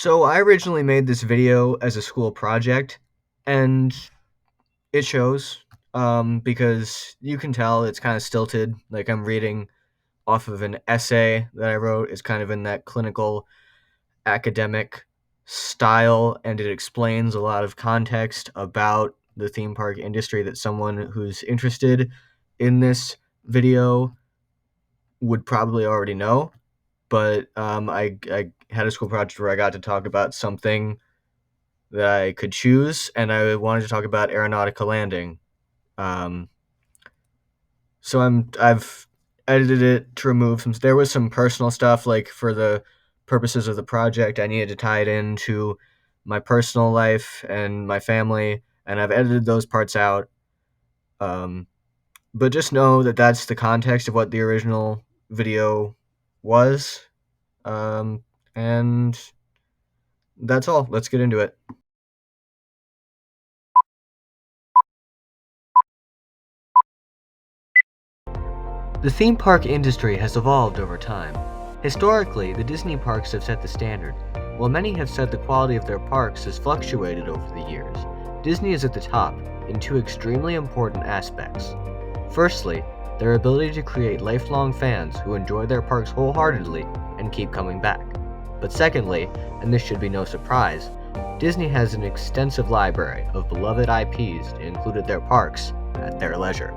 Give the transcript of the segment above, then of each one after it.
So I originally made this video as a school project, and it shows because you can tell it's kind of stilted. Like I'm reading off of an essay that I wrote. It's kind of in that clinical academic style, and it explains a lot of context about the theme park industry that someone who's interested in this video would probably already know. But I had a school project where I got to talk about something that I could choose, and I wanted to talk about Aeronautica Landing. Um, I've edited it to remove some. There was some personal stuff, like for the purposes of the project, I needed to tie it into my personal life and my family, and I've edited those parts out. Um, but just know that that's the context of what the original video was, um, and that's all. Let's get into it. The theme park industry has evolved over time. Historically, the Disney parks have set the standard. While many have said the quality of their parks has fluctuated over the years, Disney is at the top in two extremely important aspects. Firstly, their ability to create lifelong fans who enjoy their parks wholeheartedly and keep coming back. But secondly, and this should be no surprise, Disney has an extensive library of beloved IPs to include at their parks at their leisure.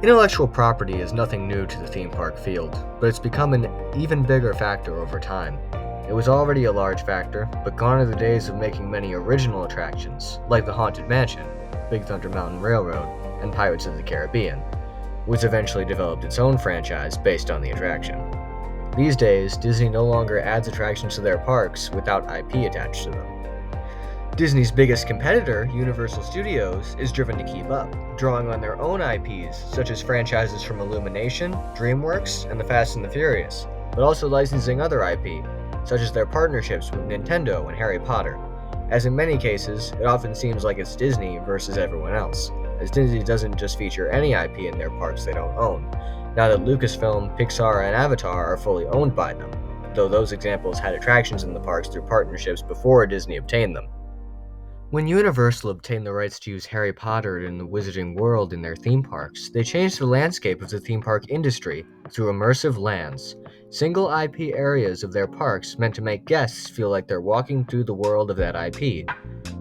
Intellectual property is nothing new to the theme park field, but it's become an even bigger factor over time. It was already a large factor, but gone are the days of making many original attractions, like the Haunted Mansion, Big Thunder Mountain Railroad, and Pirates of the Caribbean, which eventually developed its own franchise based on the attraction. These days, Disney no longer adds attractions to their parks without IP attached to them. Disney's biggest competitor, Universal Studios, is driven to keep up, drawing on their own IPs, such as franchises from Illumination, DreamWorks, and the Fast and the Furious, but also licensing other IP, such as their partnerships with Nintendo and Harry Potter. As in many cases, it often seems like it's Disney versus everyone else, as Disney doesn't just feature any IP in their parks they don't own, now that Lucasfilm, Pixar, and Avatar are fully owned by them, though those examples had attractions in the parks through partnerships before Disney obtained them. When Universal obtained the rights to use Harry Potter and the Wizarding World in their theme parks, they changed the landscape of the theme park industry through immersive lands. Single IP areas of their parks meant to make guests feel like they're walking through the world of that IP.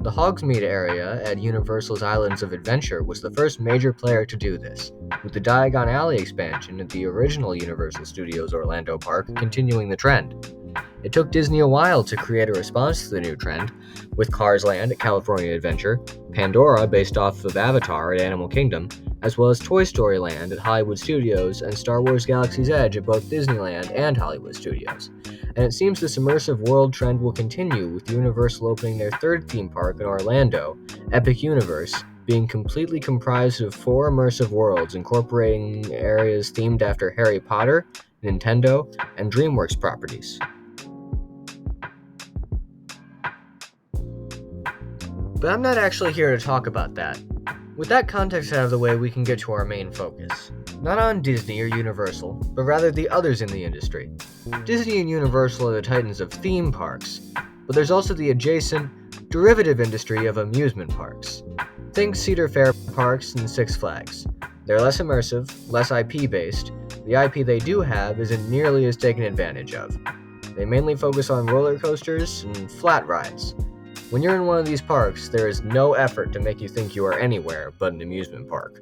The Hogsmeade area at Universal's Islands of Adventure was the first major player to do this, with the Diagon Alley expansion at the original Universal Studios Orlando park continuing the trend. It took Disney a while to create a response to the new trend, with Cars Land at California Adventure, Pandora based off of Avatar at Animal Kingdom, as well as Toy Story Land at Hollywood Studios and Star Wars Galaxy's Edge at both Disneyland and Hollywood Studios. And it seems this immersive world trend will continue, with Universal opening their third theme park in Orlando, Epic Universe, being completely comprised of 4 immersive worlds incorporating areas themed after Harry Potter, Nintendo, and DreamWorks properties. But I'm not actually here to talk about that. With that context out of the way, we can get to our main focus. Not on Disney or Universal, but rather the others in the industry. Disney and Universal are the titans of theme parks, but there's also the adjacent, derivative industry of amusement parks. Think Cedar Fair parks and Six Flags. They're less immersive, less IP-based. The IP they do have isn't nearly as taken advantage of. They mainly focus on roller coasters and flat rides. When you're in one of these parks, there is no effort to make you think you are anywhere but an amusement park.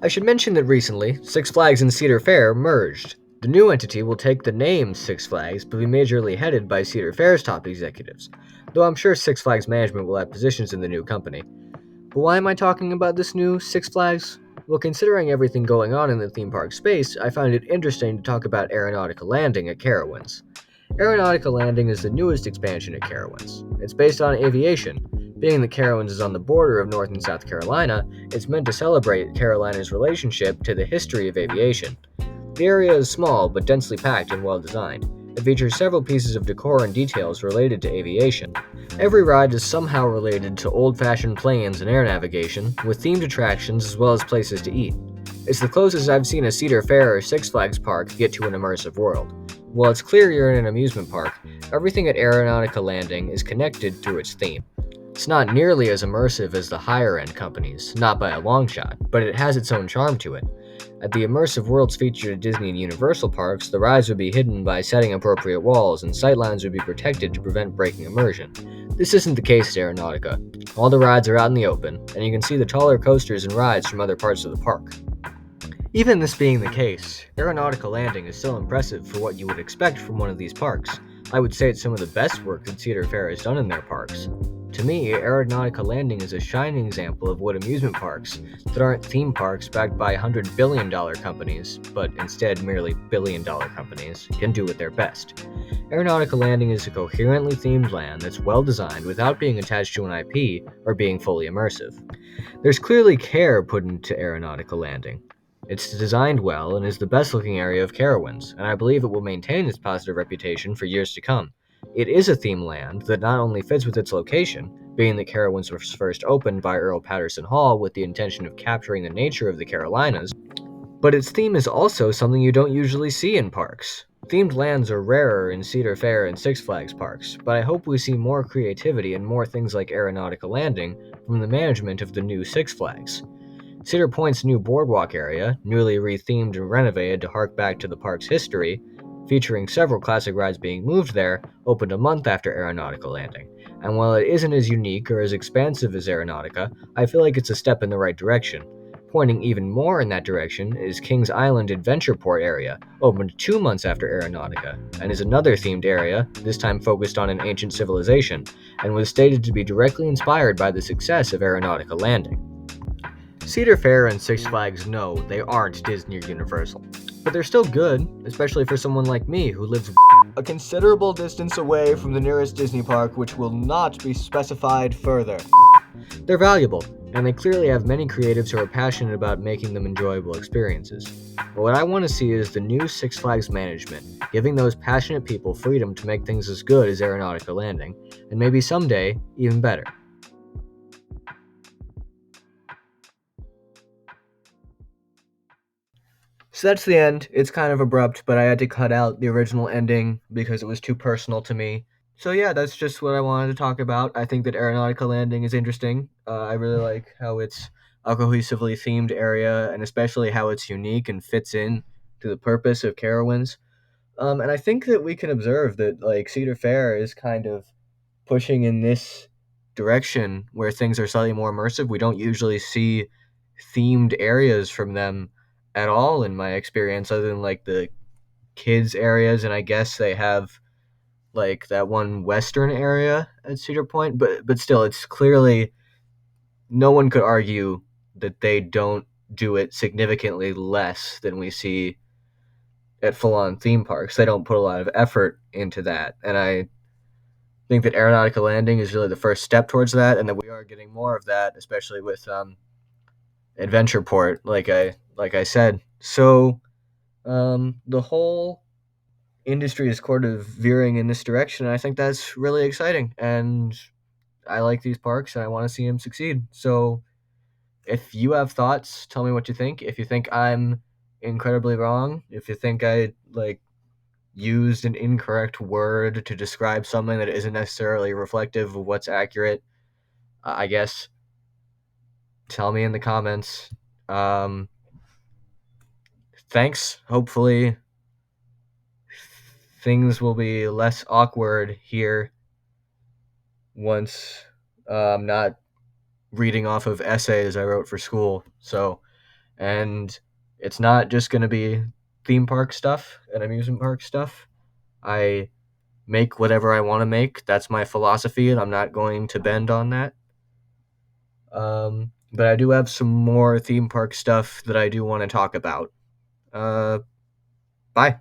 I should mention that recently, Six Flags and Cedar Fair merged. The new entity will take the name Six Flags, but be majorly headed by Cedar Fair's top executives, though I'm sure Six Flags management will have positions in the new company. But why am I talking about this new Six Flags? Well, considering everything going on in the theme park space, I find it interesting to talk about Aeronautica Landing at Carowinds. Aeronautica Landing is the newest expansion at Carowinds. It's based on aviation. Being that Carowinds is on the border of North and South Carolina, it's meant to celebrate Carolina's relationship to the history of aviation. The area is small but densely packed and well designed. It features several pieces of decor and details related to aviation. Every ride is somehow related to old-fashioned planes and air navigation, with themed attractions as well as places to eat. It's the closest I've seen a Cedar Fair or Six Flags park get to an immersive world. Well, it's clear you're in an amusement park. Everything at Aeronautica Landing is connected through its theme. It's not nearly as immersive as the higher end companies, not by a long shot, but it has its own charm to it. At the immersive worlds featured at Disney and Universal parks, the rides would be hidden by setting appropriate walls, and sightlines would be protected to prevent breaking immersion. This isn't the case at Aeronautica. All the rides are out in the open, and you can see the taller coasters and rides from other parts of the park. Even this being the case, Aeronautica Landing is still impressive for what you would expect from one of these parks. I would say it's some of the best work that Cedar Fair has done in their parks. To me, Aeronautica Landing is a shining example of what amusement parks, that aren't theme parks backed by $100 billion companies, but instead merely $1 billion companies, can do at their best. Aeronautica Landing is a coherently themed land that's well designed without being attached to an IP or being fully immersive. There's clearly care put into Aeronautica Landing. It's designed well and is the best looking area of Carowinds, and I believe it will maintain its positive reputation for years to come. It is a theme land that not only fits with its location, being that Carowinds was first opened by Earl Patterson Hall with the intention of capturing the nature of the Carolinas, but its theme is also something you don't usually see in parks. Themed lands are rarer in Cedar Fair and Six Flags parks, but I hope we see more creativity and more things like Aeronautica Landing from the management of the new Six Flags. Cedar Point's new boardwalk area, newly rethemed and renovated to hark back to the park's history, featuring several classic rides being moved there, opened a month after Aeronautica Landing. And while it isn't as unique or as expansive as Aeronautica, I feel like it's a step in the right direction. Pointing even more in that direction is Kings Island Adventureport area, opened 2 months after Aeronautica, and is another themed area, this time focused on an ancient civilization, and was stated to be directly inspired by the success of Aeronautica Landing. Cedar Fair and Six Flags know they aren't Disney or Universal, but they're still good, especially for someone like me who lives a considerable distance away from the nearest Disney park, which will not be specified further. They're valuable, and they clearly have many creatives who are passionate about making them enjoyable experiences. But what I want to see is the new Six Flags management giving those passionate people freedom to make things as good as Aeronautica Landing, and maybe someday even better. So that's the end. It's kind of abrupt, but I had to cut out the original ending because it was too personal to me. So yeah, that's just what I wanted to talk about. I think that Aeronautica Landing is interesting. I really like how it's a cohesively themed area, and especially how it's unique and fits in to the purpose of Carowinds. And I think that we can observe that like Cedar Fair is kind of pushing in this direction where things are slightly more immersive. We don't usually see themed areas from them at all in my experience, other than like the kids areas, and I guess they have like that one western area at Cedar Point, but still, it's clearly no one could argue that they don't do it significantly less than we see at full-on theme parks. They don't put a lot of effort into that, and I think that Aeronautica Landing is really the first step towards that, and that we are getting more of that, especially with Adventureport, like I said. So the whole industry is sort of veering in this direction, and I think that's really exciting. And I like these parks, and I want to see them succeed. So if you have thoughts, tell me what you think. If you think I'm incredibly wrong, if you think I like used an incorrect word to describe something that isn't necessarily reflective of what's accurate, I guess tell me in the comments. Um, Thanks. Hopefully, things will be less awkward here once I'm not reading off of essays I wrote for school. So, and it's not just going to be theme park stuff and amusement park stuff. I make whatever I want to make. That's my philosophy, and I'm not going to bend on that. But I do have some more theme park stuff that I do want to talk about. Uh, Bye.